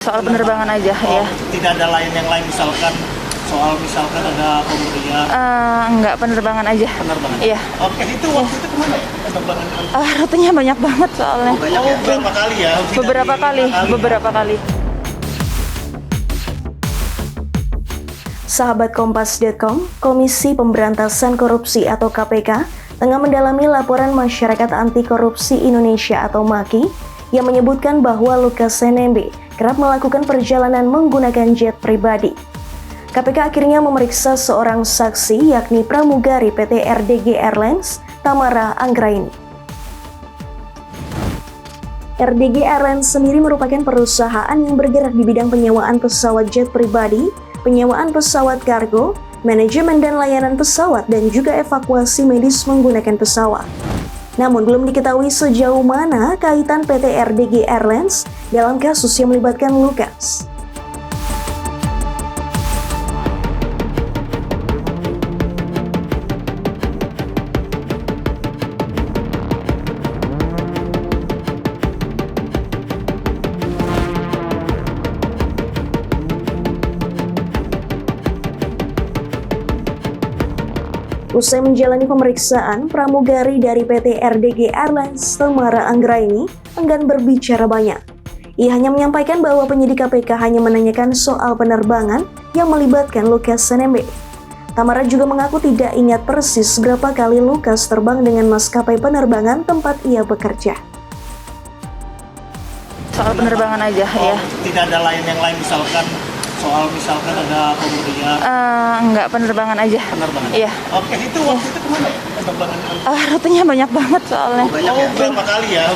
Soal penerbangan aja, ya. Tidak ada yang lain misalkan ada pemberian. Enggak, penerbangan aja. Penerbangan. Iya. Oke, itu waktu itu kemana ya penerbangan? Rutenya banyak banget soalnya. Berapa kali ya? Beberapa kali. Sahabat Kompas.com, Komisi Pemberantasan Korupsi atau KPK tengah mendalami laporan Masyarakat Anti Korupsi Indonesia atau MAKI yang menyebutkan bahwa Lukas NMB kerap melakukan perjalanan menggunakan jet pribadi. KPK akhirnya memeriksa seorang saksi yakni pramugari PT RDG Airlines, Tamara Anggraini. RDG Airlines sendiri merupakan perusahaan yang bergerak di bidang penyewaan pesawat jet pribadi, penyewaan pesawat kargo, manajemen dan layanan pesawat, dan juga evakuasi medis menggunakan pesawat. Namun belum diketahui sejauh mana kaitan PT RDG Airlines dalam kasus yang melibatkan Lukas. Usai menjalani pemeriksaan, pramugari dari PT RDG Airlines, Tamara Anggraini, enggan berbicara banyak. Ia hanya menyampaikan bahwa penyidik KPK hanya menanyakan soal penerbangan yang melibatkan Lukas NMB. Tamara juga mengaku tidak ingat persis berapa kali Lukas terbang dengan maskapai penerbangan tempat ia bekerja. Soal penerbangan aja, ya. Tidak ada yang lain misalkan ada pemberian. Enggak, penerbangan aja. Penerbangan. Iya. Oke, itu waktu itu kemana ya penerbangan? Rutenya banyak banget soalnya.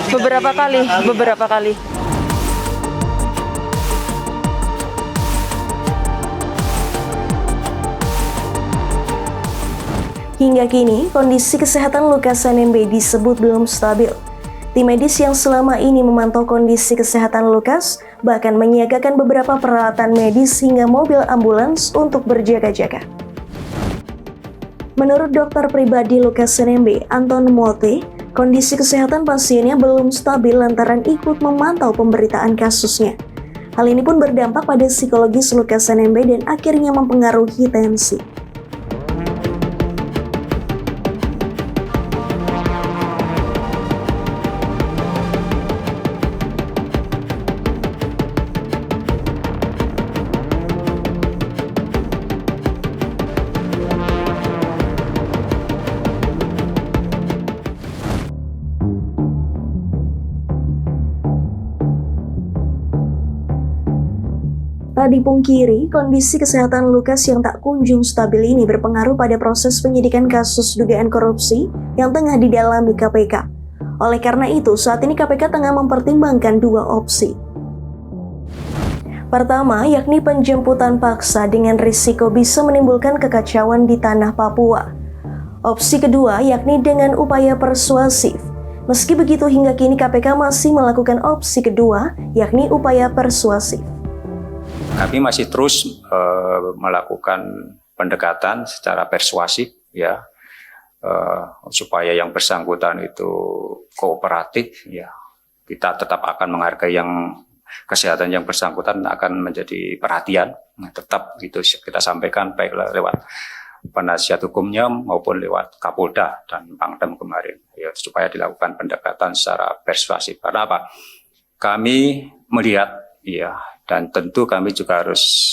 Berapa kali ya? Beberapa kali. Hingga kini, kondisi kesehatan Lukas NMB disebut belum stabil. Tim medis yang selama ini memantau kondisi kesehatan Lukas bahkan menyiagakan beberapa peralatan medis hingga mobil ambulans untuk berjaga-jaga. Menurut dokter pribadi Lukas NMB, Anton Mote, kondisi kesehatan pasiennya belum stabil lantaran ikut memantau pemberitaan kasusnya. Hal ini pun berdampak pada psikologis Lukas NMB dan akhirnya mempengaruhi tensi. Tak dipungkiri, kondisi kesehatan Lukas yang tak kunjung stabil ini berpengaruh pada proses penyidikan kasus dugaan korupsi yang tengah didalami KPK. Oleh karena itu, saat ini KPK tengah mempertimbangkan dua opsi. Pertama, yakni penjemputan paksa dengan risiko bisa menimbulkan kekacauan di tanah Papua. Opsi kedua, yakni dengan upaya persuasif. Meski begitu, hingga kini KPK masih melakukan opsi kedua, yakni upaya persuasif. Kami masih terus melakukan pendekatan secara persuasif ya supaya yang bersangkutan itu kooperatif ya. Kita tetap akan menghargai yang kesehatan yang bersangkutan akan menjadi perhatian. Tetap itu kita sampaikan baik lewat penasihat hukumnya maupun lewat Kapolda dan Pangdam kemarin ya, supaya dilakukan pendekatan secara persuasif. Karena apa? Kami melihat ya, dan tentu kami juga harus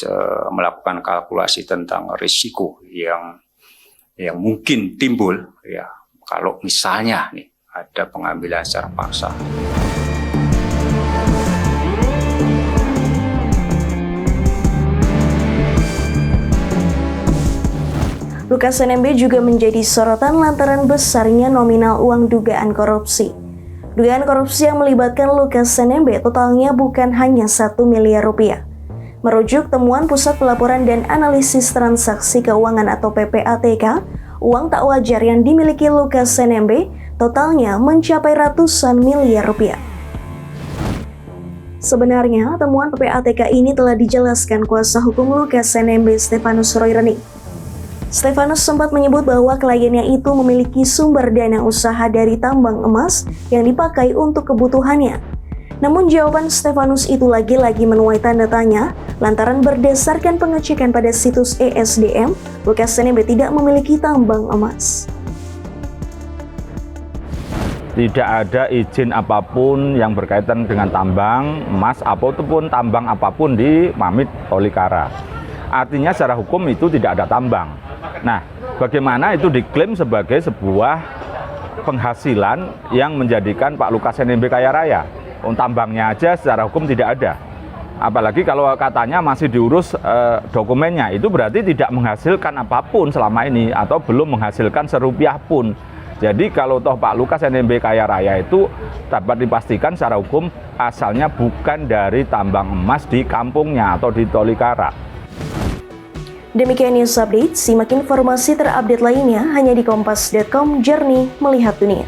melakukan kalkulasi tentang risiko yang mungkin timbul ya kalau misalnya nih ada pengambilan secara paksa. Lukas NMB juga menjadi sorotan lantaran besarnya nominal uang dugaan korupsi. Dugaan korupsi yang melibatkan Lukas NMB totalnya bukan hanya 1 miliar rupiah. Merujuk temuan Pusat Pelaporan dan Analisis Transaksi Keuangan atau PPATK, uang tak wajar yang dimiliki Lukas NMB totalnya mencapai ratusan miliar rupiah. Sebenarnya, temuan PPATK ini telah dijelaskan kuasa hukum Lukas NMB Stefanus Roy Rening. Stefanus sempat menyebut bahwa kliennya itu memiliki sumber dana usaha dari tambang emas yang dipakai untuk kebutuhannya. Namun jawaban Stefanus itu lagi-lagi menuai tanda tanya lantaran berdasarkan pengecekan pada situs ESDM, Lukas NMB tidak memiliki tambang emas. Tidak ada izin apapun yang berkaitan dengan tambang emas ataupun tambang apapun di Mamit Tolikara. Artinya secara hukum itu tidak ada tambang. Nah, bagaimana itu diklaim sebagai sebuah penghasilan yang menjadikan Pak Lukas NMB kaya raya? Tambangnya aja secara hukum tidak ada. Apalagi kalau katanya masih diurus dokumennya, itu berarti tidak menghasilkan apapun selama ini atau belum menghasilkan serupiah pun. Jadi kalau toh Pak Lukas NMB kaya raya itu dapat dipastikan secara hukum asalnya bukan dari tambang emas di kampungnya atau di Tolikara. Demikian news update, simak informasi terupdate lainnya hanya di kompas.com, Jernih Melihat Dunia.